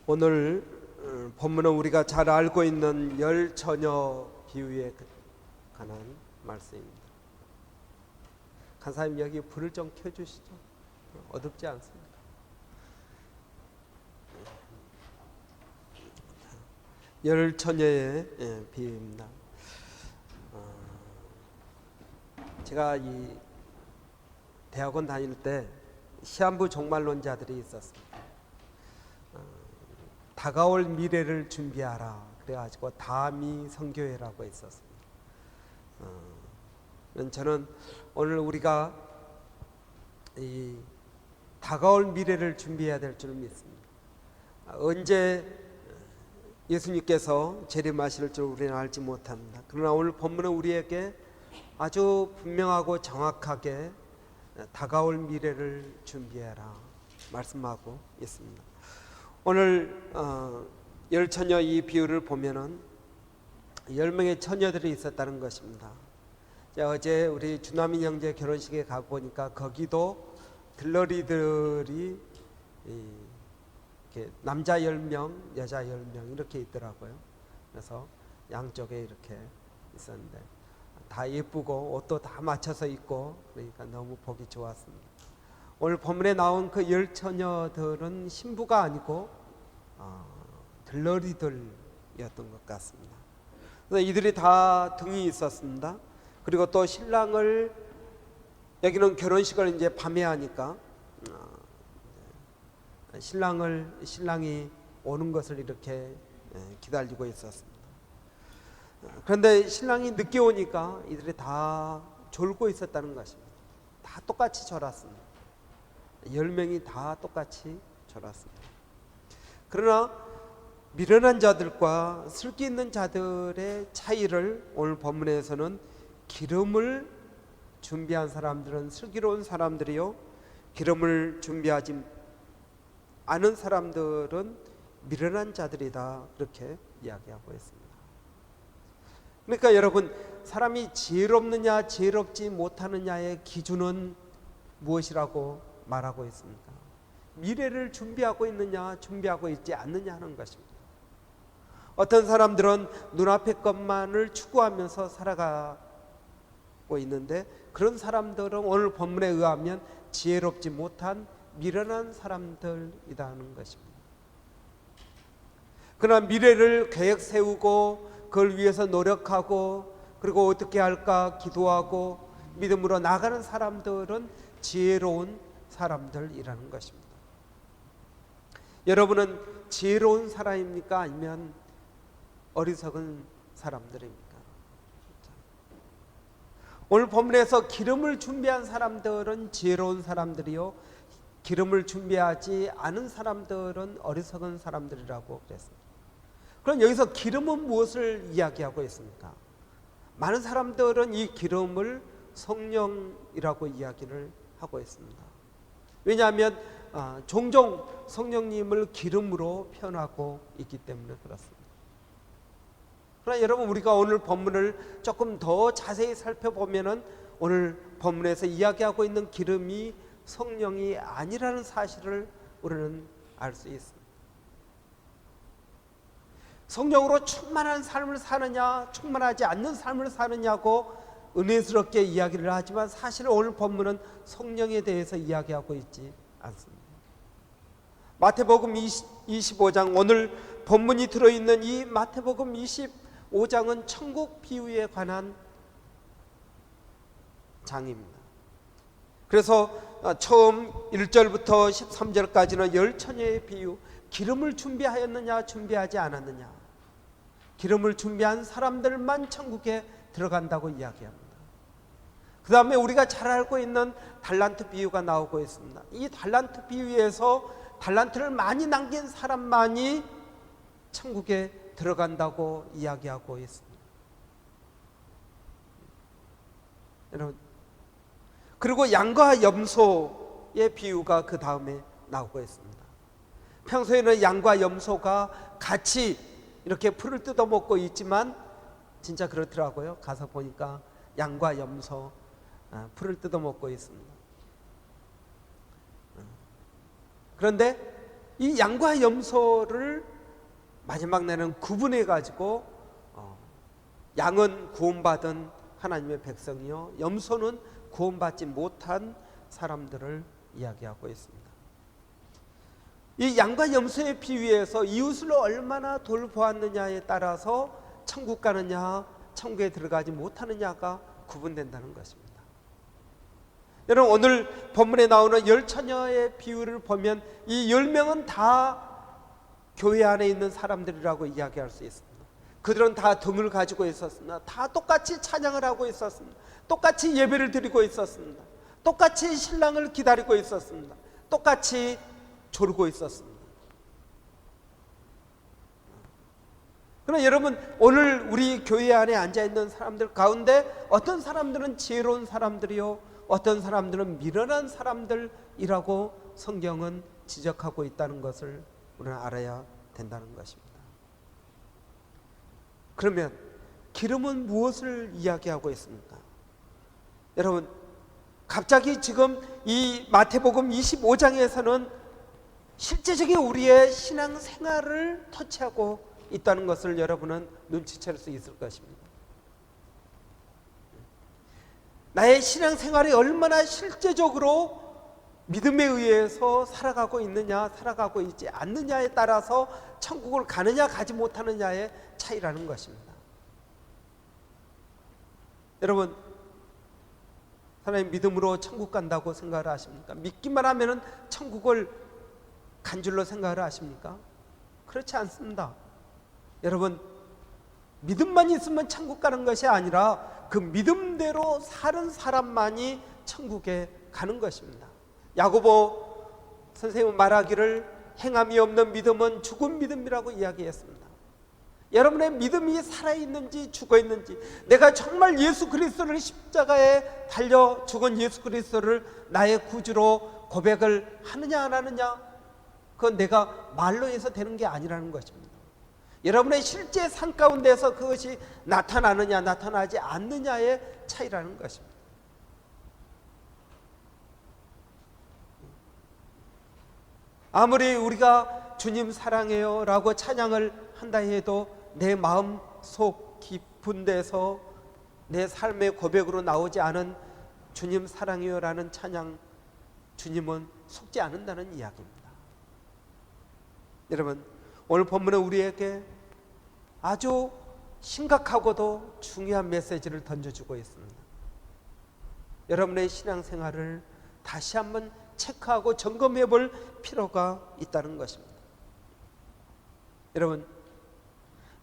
오늘 본문은 우리가 잘 알고 있는 열 처녀 비유에 관한 말씀입니다. 간사님 여기 불을 좀 켜주시죠. 어둡지 않습니까? 열 처녀의 비유입니다. 제가 이 대학원 다닐 때 시한부 종말론자들이 있었습니다. 다가올 미래를 준비하라 그래가지고 다미 선교회라고 있었습니다. 저는 오늘 우리가 이 다가올 미래를 준비해야 될 줄 믿습니다. 언제 예수님께서 재림하실 줄 우리는 알지 못합니다. 그러나 오늘 본문은 우리에게 아주 분명하고 정확하게 다가올 미래를 준비해라 말씀하고 있습니다. 오늘 열 처녀 이 비유를 보면은 10명의 처녀들이 있었다는 것입니다. 어제 우리 주나민 형제 결혼식에 가보니까 거기도 들러리들이 이렇게 남자 10명, 여자 10명 이렇게 있더라고요. 그래서 양쪽에 이렇게 있었는데 다 예쁘고 옷도 다 맞춰서 입고 그러니까 너무 보기 좋았습니다. 오늘 본문에 나온 그 열 처녀들은 신부가 아니고 들러리들이었던 것 같습니다. 그래서 이들이 다 등이 있었습니다. 그리고 또 신랑을 여기는 결혼식을 이제 밤에 하니까 신랑이 오는 것을 이렇게 기다리고 있었습니다. 그런데 신랑이 늦게 오니까 이들이 다 졸고 있었다는 것입니다. 다 똑같이 졸았습니다. 10명이 다 똑같이 졸았습니다. 그러나 미련한 자들과 슬기 있는 자들의 차이를 오늘 본문에서는 기름을 준비한 사람들은 슬기로운 사람들이요, 기름을 준비하지 않은 사람들은 미련한 자들이다, 그렇게 이야기하고 있습니다. 그러니까 여러분, 사람이 지혜롭느냐 지혜롭지 못하느냐의 기준은 무엇이라고 말하고 있습니까? 미래를 준비하고 있느냐 준비하고 있지 않느냐 하는 것입니다. 어떤 사람들은 눈앞의 것만을 추구하면서 살아가고 있는데 그런 사람들은 오늘 본문에 의하면 지혜롭지 못한 미련한 사람들이라는 것입니다. 그러나 미래를 계획 세우고 그걸 위해서 노력하고 그리고 어떻게 할까 기도하고 믿음으로 나가는 사람들은 지혜로운 사람들이라는 것입니다. 여러분은 지혜로운 사람입니까? 아니면 어리석은 사람들입니까? 오늘 본문에서 기름을 준비한 사람들은 지혜로운 사람들이요, 기름을 준비하지 않은 사람들은 어리석은 사람들이라고 그랬습니다. 그럼 여기서 기름은 무엇을 이야기하고 있습니까? 많은 사람들은 이 기름을 성령이라고 이야기를 하고 있습니다. 왜냐하면 종종 성령님을 기름으로 표현하고 있기 때문에 그렇습니다. 그러나 여러분, 우리가 오늘 본문을 조금 더 자세히 살펴보면은 오늘 본문에서 이야기하고 있는 기름이 성령이 아니라는 사실을 우리는 알 수 있습니다. 성령으로 충만한 삶을 사느냐 충만하지 않는 삶을 사느냐고 은혜스럽게 이야기를 하지만 사실 오늘 본문은 성령에 대해서 이야기하고 있지 않습니다. 마태복음 25장, 오늘 본문이 들어있는 이 마태복음 25장은 천국 비유에 관한 장입니다. 그래서 처음 1절부터 13절까지는 열 처녀의 비유, 기름을 준비하였느냐 준비하지 않았느냐, 기름을 준비한 사람들만 천국에 들어간다고 이야기합니다. 그 다음에 우리가 잘 알고 있는 달란트 비유가 나오고 있습니다. 이 달란트 비유에서 달란트를 많이 남긴 사람만이 천국에 들어간다고 이야기하고 있습니다. 여러분, 그리고 양과 염소의 비유가 그 다음에 나오고 있습니다. 평소에는 양과 염소가 같이 이렇게 풀을 뜯어먹고 있지만 진짜 그렇더라고요. 가서 보니까 양과 염소 풀을 뜯어먹고 있습니다. 그런데 이 양과 염소를 마지막 날은 구분해 가지고 양은 구원받은 하나님의 백성이요, 염소는 구원받지 못한 사람들을 이야기하고 있습니다. 이 양과 염소의 비유에서 이웃을 얼마나 돌보았느냐에 따라서 천국 가느냐, 천국에 들어가지 못하느냐가 구분된다는 것입니다. 여러분, 오늘 본문에 나오는 10처녀의 비유를 보면 이 10명은 다 교회 안에 있는 사람들이라고 이야기할 수 있습니다. 그들은 다 등을 가지고 있었습니다. 다 똑같이 찬양을 하고 있었습니다. 똑같이 예배를 드리고 있었습니다. 똑같이 신랑을 기다리고 있었습니다. 똑같이 조르고 있었습니다. 그러나 여러분, 오늘 우리 교회 안에 앉아있는 사람들 가운데 어떤 사람들은 지혜로운 사람들이요, 어떤 사람들은 미련한 사람들이라고 성경은 지적하고 있다는 것을 우리는 알아야 된다는 것입니다. 그러면 기름은 무엇을 이야기하고 있습니까? 여러분, 갑자기 지금 이 마태복음 25장에서는 실제적인 우리의 신앙생활을 터치하고 있다는 것을 여러분은 눈치챌 수 있을 것입니다. 나의 신앙생활이 얼마나 실제적으로 믿음에 의해서 살아가고 있느냐, 살아가고 있지 않느냐에 따라서 천국을 가느냐 가지 못하느냐의 차이라는 것입니다. 여러분, 하나님 믿음으로 천국 간다고 생각을 하십니까? 믿기만 하면 천국을 간 줄로 생각을 하십니까? 그렇지 않습니다. 여러분, 믿음만 있으면 천국 가는 것이 아니라 그 믿음대로 사는 사람만이 천국에 가는 것입니다. 야고보 선생님은 말하기를 행함이 없는 믿음은 죽은 믿음이라고 이야기했습니다. 여러분의 믿음이 살아있는지 죽어있는지, 내가 정말 예수 그리스도를 십자가에 달려 죽은 예수 그리스도를 나의 구주로 고백을 하느냐 안 하느냐, 그건 내가 말로 해서 되는 게 아니라는 것입니다. 여러분의 실제 삶 가운데서 그것이 나타나느냐 나타나지 않느냐의 차이라는 것입니다. 아무리 우리가 주님 사랑해요 라고 찬양을 한다 해도 내 마음 속 깊은 데서 내 삶의 고백으로 나오지 않은 주님 사랑해요 라는 찬양, 주님은 속지 않는다는 이야기입니다. 여러분, 오늘 본문은 우리에게 아주 심각하고도 중요한 메시지를 던져주고 있습니다. 여러분의 신앙생활을 다시 한번 체크하고 점검해 볼 필요가 있다는 것입니다. 여러분,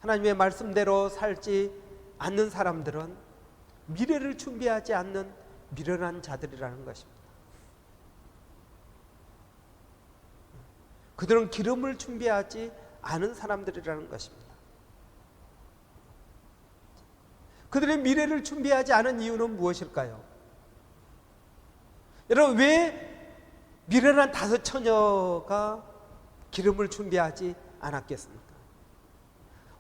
하나님의 말씀대로 살지 않는 사람들은 미래를 준비하지 않는 미련한 자들이라는 것입니다. 그들은 기름을 준비하지 않은 사람들이라는 것입니다. 그들의 미래를 준비하지 않은 이유는 무엇일까요? 여러분, 왜 미련한 5처녀가 기름을 준비하지 않았겠습니까?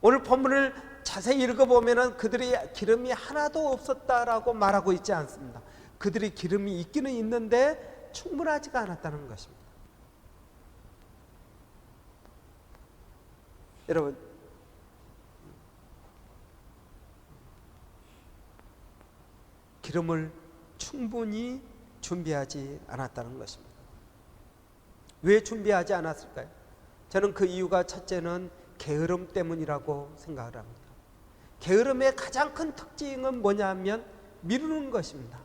오늘 본문을 자세히 읽어보면 그들이 기름이 하나도 없었다라고 말하고 있지 않습니다. 그들이 기름이 있기는 있는데 충분하지가 않았다는 것입니다. 여러분, 기름을 충분히 준비하지 않았다는 것입니다. 왜 준비하지 않았을까요? 저는 그 이유가 첫째는 게으름 때문이라고 생각을 합니다. 게으름의 가장 큰 특징은 뭐냐면 미루는 것입니다.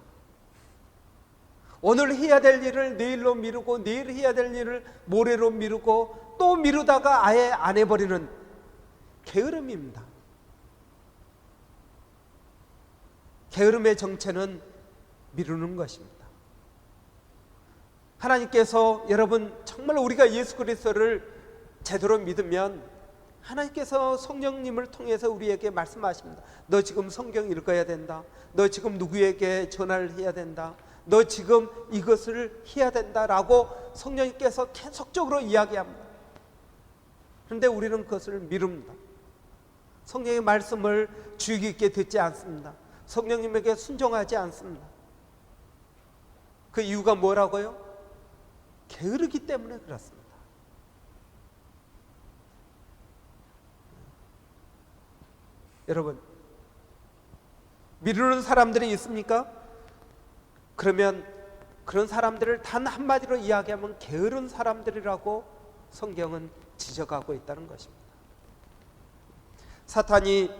오늘 해야 될 일을 내일로 미루고, 내일 해야 될 일을 모레로 미루고, 또 미루다가 아예 안 해버리는 게으름입니다. 게으름의 정체는 미루는 것입니다. 하나님께서, 여러분, 정말 우리가 예수 그리스도를 제대로 믿으면 하나님께서 성령님을 통해서 우리에게 말씀하십니다. 너 지금 성경 읽어야 된다. 너 지금 누구에게 전화를 해야 된다. 너 지금 이것을 해야 된다라고 성령님께서 계속적으로 이야기합니다. 그런데 우리는 그것을 미룹니다. 성령의 말씀을 주의 깊게 듣지 않습니다. 성령님에게 순종하지 않습니다. 그 이유가 뭐라고요? 게으르기 때문에 그렇습니다. 여러분, 미루는 사람들이 있습니까? 그러면 그런 사람들을 단 한마디로 이야기하면 게으른 사람들이라고 성경은 지적하고 있다는 것입니다. 사탄이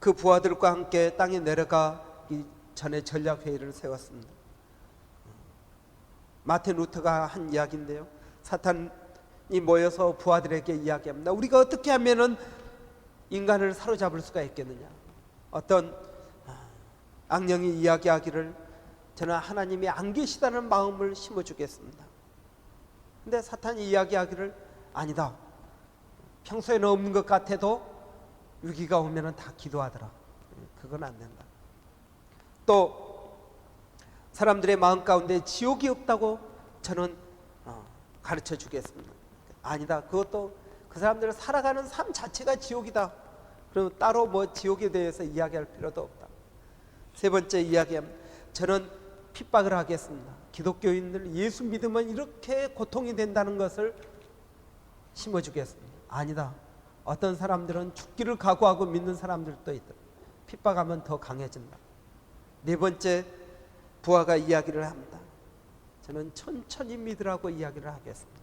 그 부하들과 함께 땅에 내려가기 전에 전략회의를 세웠습니다. 마틴 루터가 한 이야기인데요, 사탄이 모여서 부하들에게 이야기합니다. 우리가 어떻게 하면은 인간을 사로잡을 수가 있겠느냐. 어떤 악령이 이야기하기를 저는 하나님이 안 계시다는 마음을 심어주겠습니다. 근데 사탄이 이야기하기를 아니다, 평소에는 없는 것 같아도 위기가 오면 다 기도하더라. 그건 안 된다. 또 사람들의 마음 가운데 지옥이 없다고 저는 가르쳐 주겠습니다. 아니다, 그것도 그 사람들을 살아가는 삶 자체가 지옥이다. 그럼 따로 뭐 지옥에 대해서 이야기할 필요도 없다. 세 번째 이야기합니다. 저는 핍박을 하겠습니다. 기독교인들 예수 믿으면 이렇게 고통이 된다는 것을 심어주겠습니다. 아니다, 어떤 사람들은 죽기를 각오하고 믿는 사람들도 있다. 핍박하면 더 강해진다. 네 번째 부하가 이야기를 합니다. 저는 천천히 믿으라고 이야기를 하겠습니다.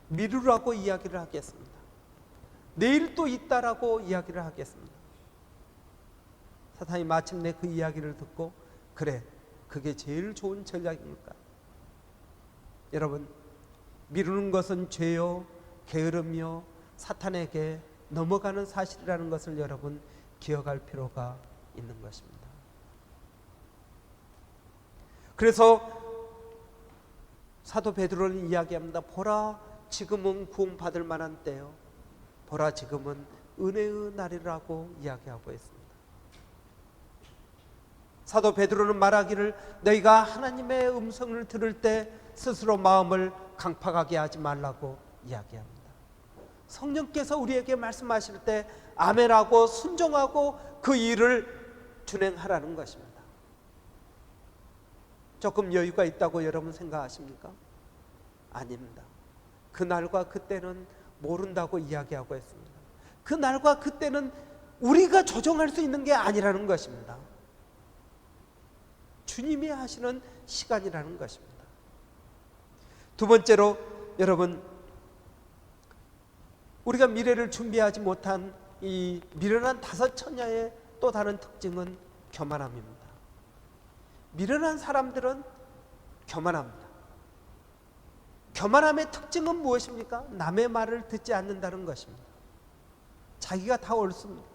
미루라고 이야기를 하겠습니다. 내일 또 있다라고 이야기를 하겠습니다. 사탄이 마침내 그 이야기를 듣고 그래, 그게 제일 좋은 전략입니까? 여러분, 미루는 것은 죄요, 게으름이요, 사탄에게 넘어가는 사실이라는 것을 여러분 기억할 필요가 있는 것입니다. 그래서 사도 베드로는 이야기합니다. 보라, 지금은 구원받을 만한 때요, 보라, 지금은 은혜의 날이라고 이야기하고 있습니다. 사도 베드로는 말하기를 너희가 하나님의 음성을 들을 때 스스로 마음을 강팍하게 하지 말라고 이야기합니다. 성령께서 우리에게 말씀하실 때 아멘하고 순종하고 그 일을 준행하라는 것입니다. 조금 여유가 있다고 여러분 생각하십니까? 아닙니다. 그날과 그때는 모른다고 이야기하고 있습니다. 그날과 그때는 우리가 조정할 수 있는 게 아니라는 것입니다. 주님이 하시는 시간이라는 것입니다. 두 번째로 여러분, 우리가 미래를 준비하지 못한 이 미련한 다섯 처녀의 또 다른 특징은 교만함입니다. 미련한 사람들은 교만합니다. 교만함의 특징은 무엇입니까? 남의 말을 듣지 않는다는 것입니다. 자기가 다 옳습니다.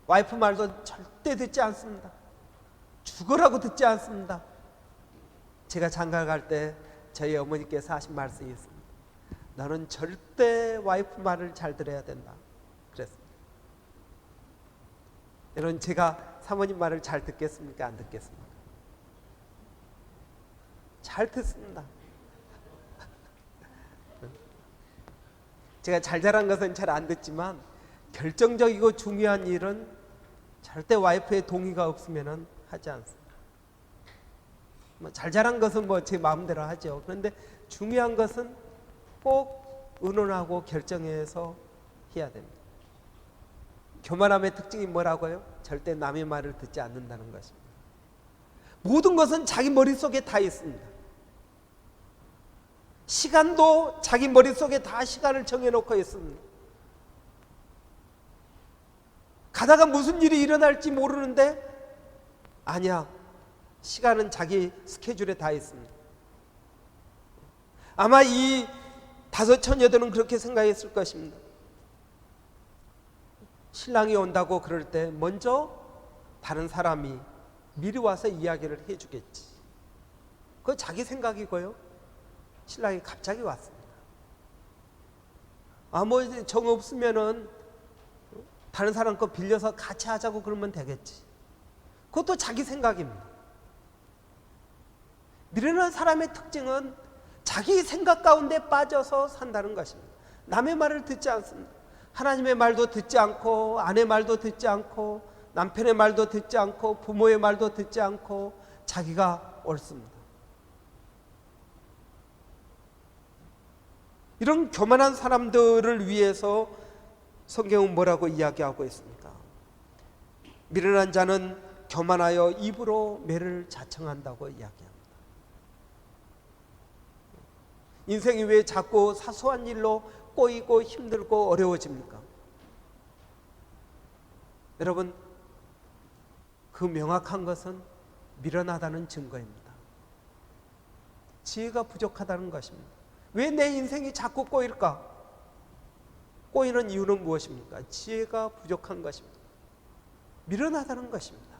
와이프 말도 절대 듣지 않습니다. 죽으라고 듣지 않습니다. 제가 장가 갈 때 저희 어머니께서 하신 말씀이 있습니다. 너는 절대 와이프 말을 잘 들어야 된다 그랬습니다. 여러분, 제가 사모님 말을 잘 듣겠습니까? 안 듣겠습니까? 잘 듣습니다. 제가 잘 자란 것은 잘 안 듣지만 결정적이고 중요한 일은 절대 와이프의 동의가 없으면 하지 않습니다. 잘 자란 것은 제 마음대로 하죠. 그런데 중요한 것은 꼭 의논하고 결정해서 해야 됩니다. 교만함의 특징이 뭐라고요? 절대 남의 말을 듣지 않는다는 것입니다. 모든 것은 자기 머릿속에 다 있습니다. 시간도 자기 머릿속에 다 시간을 정해놓고 있습니다. 가다가 무슨 일이 일어날지 모르는데 아니야, 시간은 자기 스케줄에 다 있습니다. 아마 이 다섯 처녀들은 그렇게 생각했을 것입니다. 신랑이 온다고 그럴 때 먼저 다른 사람이 미리 와서 이야기를 해주겠지. 그거 자기 생각이고요. 신랑이 갑자기 왔습니다. 정 없으면은 다른 사람 거 빌려서 같이 하자고 그러면 되겠지. 그것도 자기 생각입니다. 미련한 사람의 특징은 자기 생각 가운데 빠져서 산다는 것입니다. 남의 말을 듣지 않습니다. 하나님의 말도 듣지 않고, 아내 말도 듣지 않고, 남편의 말도 듣지 않고, 부모의 말도 듣지 않고, 자기가 옳습니다. 이런 교만한 사람들을 위해서 성경은 뭐라고 이야기하고 있습니까? 미련한 자는 교만하여 입으로 매를 자청한다고 이야기합니다. 인생이 왜 자꾸 사소한 일로 꼬이고 힘들고 어려워집니까? 여러분, 그 명확한 것은 미련하다는 증거입니다. 지혜가 부족하다는 것입니다. 왜 내 인생이 자꾸 꼬일까? 꼬이는 이유는 무엇입니까? 지혜가 부족한 것입니다. 미련하다는 것입니다.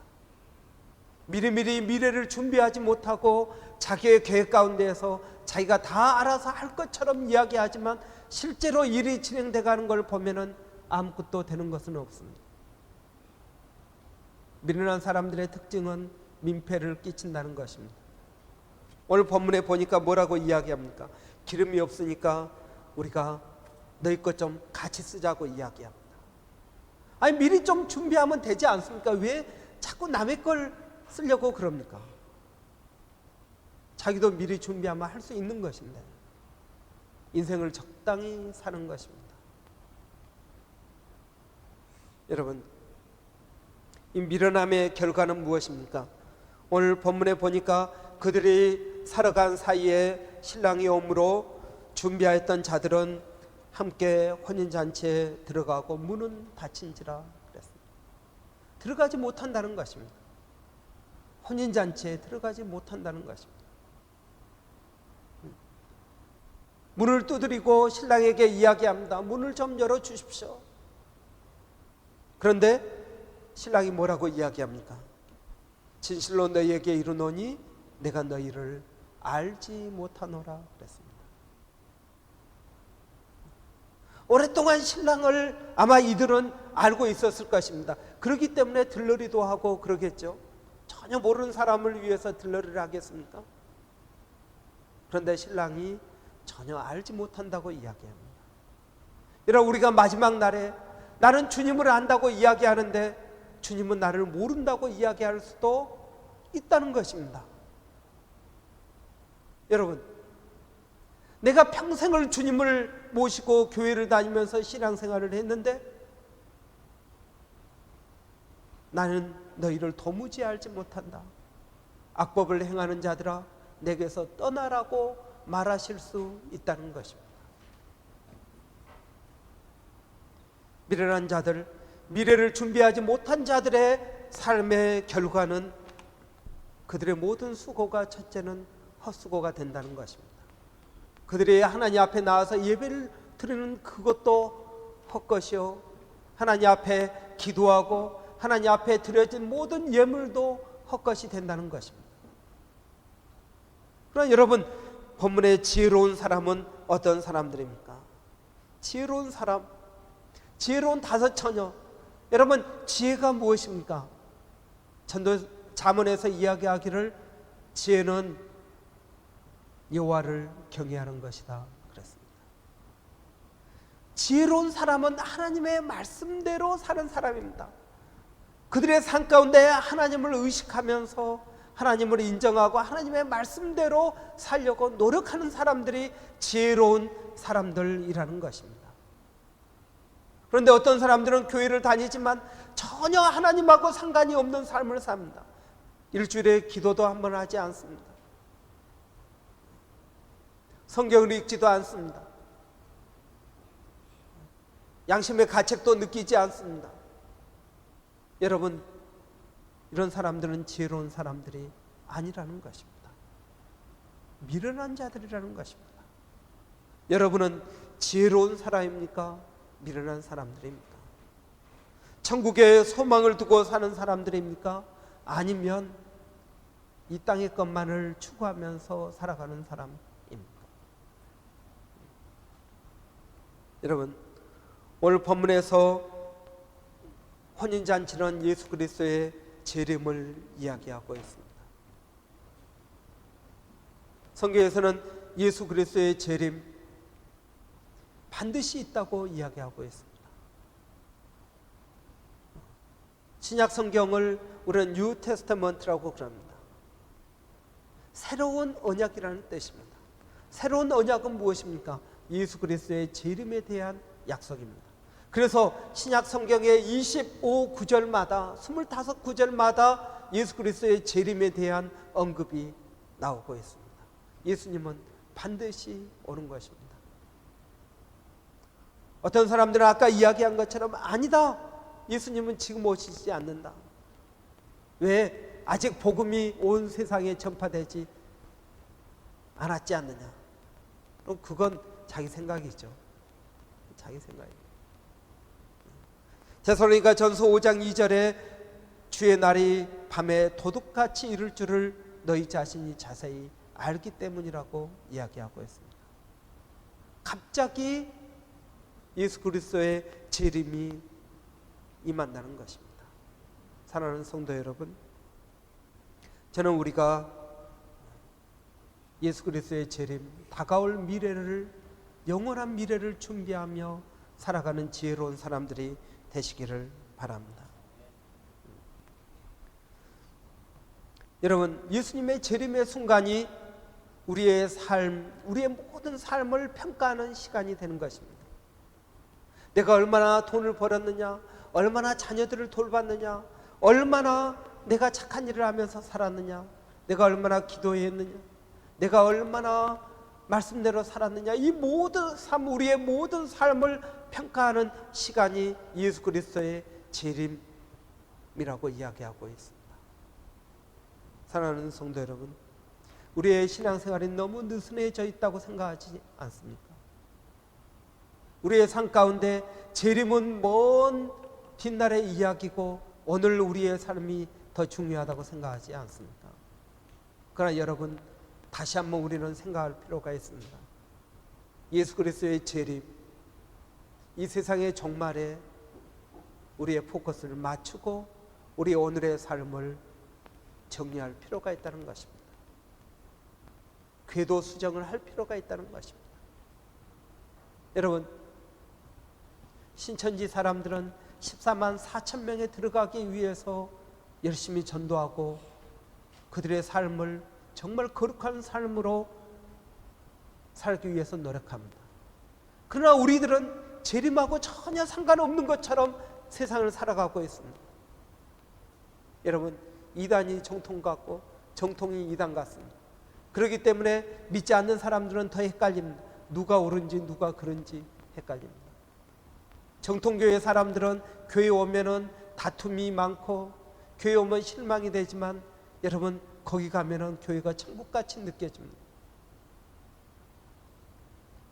미리미리 미래를 준비하지 못하고 자기의 계획 가운데에서 자기가 다 알아서 할 것처럼 이야기하지만 실제로 일이 진행돼 가는 걸 보면은 아무것도 되는 것은 없습니다. 미련한 사람들의 특징은 민폐를 끼친다는 것입니다. 오늘 본문에 보니까 뭐라고 이야기합니까? 기름이 없으니까 우리가 너희 것 좀 같이 쓰자고 이야기합니다. 아니, 미리 좀 준비하면 되지 않습니까? 왜 자꾸 남의 걸 쓰려고 그럽니까? 자기도 미리 준비하면 할 수 있는 것인데 인생을 적당히 사는 것입니다. 여러분, 이 미련함의 결과는 무엇입니까? 오늘 본문에 보니까 그들이 살아간 사이에 신랑이 오므로 준비하였던 자들은 함께 혼인잔치에 들어가고 문은 닫힌지라 그랬습니다. 들어가지 못한다는 것입니다. 혼인잔치에 들어가지 못한다는 것입니다. 문을 두드리고 신랑에게 이야기합니다. 문을 좀 열어주십시오. 그런데 신랑이 뭐라고 이야기합니까? 진실로 너희에게 이르노니 내가 너희를 알지 못하노라 그랬습니다. 오랫동안 신랑을 아마 이들은 알고 있었을 것입니다. 그렇기 때문에 들러리도 하고 그러겠죠. 전혀 모르는 사람을 위해서 들러리를 하겠습니까? 그런데 신랑이 전혀 알지 못한다고 이야기합니다. 여러분, 우리가 마지막 날에 나는 주님을 안다고 이야기하는데 주님은 나를 모른다고 이야기할 수도 있다는 것입니다. 여러분, 내가 평생을 주님을 모시고 교회를 다니면서 신앙생활을 했는데 나는 너희를 도무지 알지 못한다. 악법을 행하는 자들아 내게서 떠나라고 말하실 수 있다는 것입니다. 미련한 자들, 미래를 준비하지 못한 자들의 삶의 결과는 그들의 모든 수고가 첫째는 헛수고가 된다는 것입니다. 그들이 하나님 앞에 나와서 예배를 드리는 그것도 헛것이요, 하나님 앞에 기도하고 하나님 앞에 드려진 모든 예물도 헛것이 된다는 것입니다. 그러나 여러분, 본문의 지혜로운 사람은 어떤 사람들입니까? 지혜로운 사람, 지혜로운 다섯 처녀. 여러분, 지혜가 무엇입니까? 전도 잠언에서 이야기하기를 지혜는 여호와를 경외하는 것이다 그랬습니다. 지혜로운 사람은 하나님의 말씀대로 사는 사람입니다. 그들의 삶 가운데 하나님을 의식하면서 하나님을 인정하고 하나님의 말씀대로 살려고 노력하는 사람들이 지혜로운 사람들이라는 것입니다. 그런데 어떤 사람들은 교회를 다니지만 전혀 하나님하고 상관이 없는 삶을 삽니다. 일주일에 기도도 한 번 하지 않습니다. 성경을 읽지도 않습니다. 양심의 가책도 느끼지 않습니다. 여러분, 이런 사람들은 지혜로운 사람들이 아니라는 것입니다. 미련한 자들이라는 것입니다. 여러분은 지혜로운 사람입니까? 미련한 사람들입니까? 천국에 소망을 두고 사는 사람들입니까? 아니면 이 땅의 것만을 추구하면서 살아가는 사람입니까? 여러분, 오늘 본문에서 혼인잔치는 예수 그리스도의 재림을 이야기하고 있습니다. 성경에서는 예수 그리스도의 재림 반드시 있다고 이야기하고 있습니다. 신약 성경을 우리는 뉴 테스터먼트라고 그럽니다. 새로운 언약이라는 뜻입니다. 새로운 언약은 무엇입니까? 예수 그리스도의 재림에 대한 약속입니다. 그래서 신약 성경의 25구절마다 25구절마다 예수 그리스도의 재림에 대한 언급이 나오고 있습니다. 예수님은 반드시 오는 것입니다. 어떤 사람들은 아까 이야기한 것처럼 아니다, 예수님은 지금 오시지 않는다. 왜? 아직 복음이 온 세상에 전파되지 않았지 않느냐. 그럼 그건 자기 생각이죠. 자기 생각이에요. 데살로니가 전서 5장 2절에 주의 날이 밤에 도둑같이 이를 줄을 너희 자신이 자세히 알기 때문이라고 이야기하고 있습니다. 갑자기 예수 그리스도의 재림이 임한다는 것입니다. 사랑하는 성도 여러분, 저는 우리가 예수 그리스도의 재림, 다가올 미래를, 영원한 미래를 준비하며 살아가는 지혜로운 사람들이 되시기를 바랍니다. 여러분, 예수님의 재림의 순간이 우리의 삶, 우리의 모든 삶을 평가하는 시간이 되는 것입니다. 내가 얼마나 돈을 벌었느냐, 얼마나 자녀들을 돌봤느냐, 얼마나 내가 착한 일을 하면서 살았느냐, 내가 얼마나 기도했느냐, 내가 얼마나 말씀대로 살았느냐, 이 모든 삶, 우리의 모든 삶을 평가하는 시간이 예수 그리스도의 재림이라고 이야기하고 있습니다. 사랑하는 성도 여러분, 우리의 신앙생활이 너무 느슨해져 있다고 생각하지 않습니까? 우리의 삶 가운데 재림은 먼 뒷날의 이야기고 오늘 우리의 삶이 더 중요하다고 생각하지 않습니까? 그러나 여러분, 다시 한번 우리는 생각할 필요가 있습니다. 예수 그리스도의 재림, 이 세상의 종말에 우리의 포커스를 맞추고 우리 오늘의 삶을 정리할 필요가 있다는 것입니다. 궤도 수정을 할 필요가 있다는 것입니다. 여러분, 신천지 사람들은 14만 4천 명에 들어가기 위해서 열심히 전도하고 그들의 삶을 정말 거룩한 삶으로 살기 위해서 노력합니다. 그러나 우리들은 재림하고 전혀 상관없는 것처럼 세상을 살아가고 있습니다. 여러분, 이단이 정통 같고 정통이 이단 같습니다. 그렇기 때문에 믿지 않는 사람들은 더 헷갈립니다. 누가 옳은지 누가 그른지 헷갈립니다. 정통교회 사람들은 교회 오면은 다툼이 많고 교회 오면 실망이 되지만 여러분, 거기 가면은 교회가 천국같이 느껴집니다.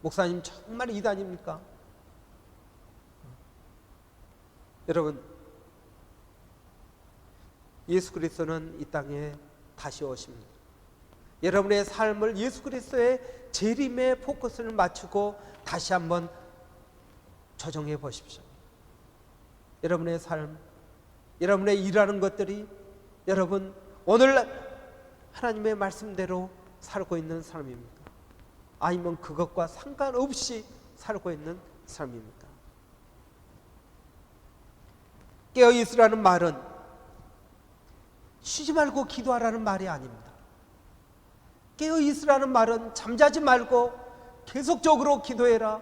목사님 정말 이단입니까? 여러분, 예수 그리스도는 이 땅에 다시 오십니다. 여러분의 삶을 예수 그리스도의 재림에 포커스를 맞추고 다시 한번 조정해 보십시오. 여러분의 삶, 여러분의 일하는 것들이 여러분 오늘 하나님의 말씀대로 살고 있는 삶입니까? 아니면 그것과 상관없이 살고 있는 삶입니까? 깨어 있으라는 말은 쉬지 말고 기도하라는 말이 아닙니다. 깨어 있으라는 말은 잠자지 말고 계속적으로 기도해라,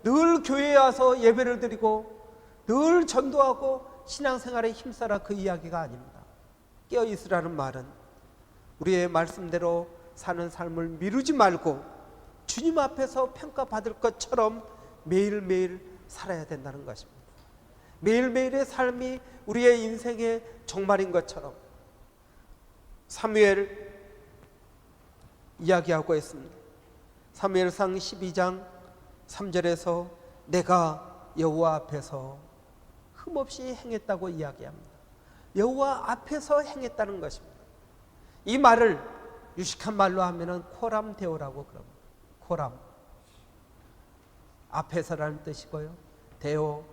늘 교회에 와서 예배를 드리고 늘 전도하고 신앙생활에 힘써라, 그 이야기가 아닙니다. 깨어 있으라는 말은 우리의 말씀대로 사는 삶을 미루지 말고 주님 앞에서 평가받을 것처럼 매일매일 살아야 된다는 것입니다. 매일매일의 삶이 우리의 인생의 종말인 것처럼 사무엘 이야기하고 있습니다. 사무엘상 12장 3절에서 내가 여호와 앞에서 흠없이 행했다고 이야기합니다. 여호와 앞에서 행했다는 것입니다. 이 말을 유식한 말로 하면은 코람데오라고 그럽니다. 코람, 앞에서라는 뜻이고요, 데오,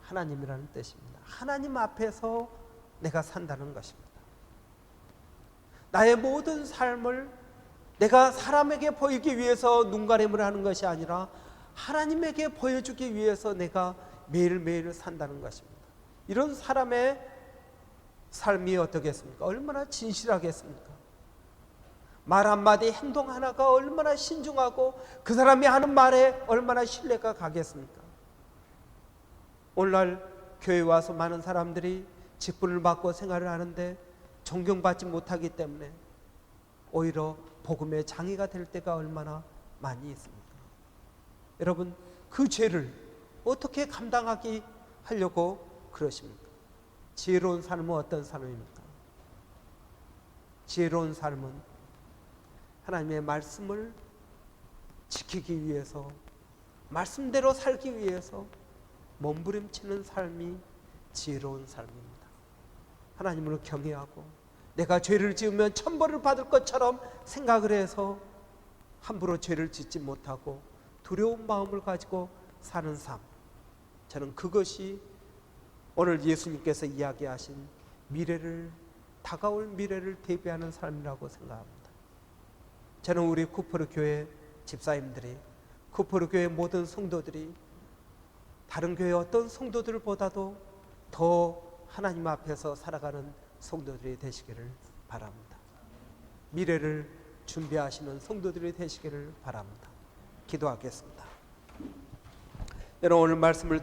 하나님이라는 뜻입니다. 하나님 앞에서 내가 산다는 것입니다. 나의 모든 삶을 내가 사람에게 보이기 위해서 눈가림을 하는 것이 아니라 하나님에게 보여주기 위해서 내가 매일매일 산다는 것입니다. 이런 사람의 삶이 어떻겠습니까? 얼마나 진실하겠습니까? 말 한마디, 행동 하나가 얼마나 신중하고 그 사람이 하는 말에 얼마나 신뢰가 가겠습니까? 오늘날 교회에 와서 많은 사람들이 직분을 받고 생활을 하는데 존경받지 못하기 때문에 오히려 복음의 장애가 될 때가 얼마나 많이 있습니까? 여러분, 그 죄를 어떻게 감당하게 하려고 그러십니까? 지혜로운 삶은 어떤 삶입니까? 지혜로운 삶은 하나님의 말씀을 지키기 위해서, 말씀대로 살기 위해서 몸부림치는 삶이 지혜로운 삶입니다. 하나님을 경외하고 내가 죄를 지으면 천벌을 받을 것처럼 생각을 해서 함부로 죄를 짓지 못하고 두려운 마음을 가지고 사는 삶, 저는 그것이 오늘 예수님께서 이야기하신 다가올 미래를 대비하는 삶이라고 생각합니다. 저는 우리 쿠퍼르 교회 집사님들이, 쿠퍼르 교회 모든 성도들이 다른 교회 어떤 성도들보다도 더 하나님 앞에서 살아가는 성도들이 되시기를 바랍니다. 미래를 준비하시는 성도들이 되시기를 바랍니다. 기도하겠습니다. 여러분, 오늘 말씀을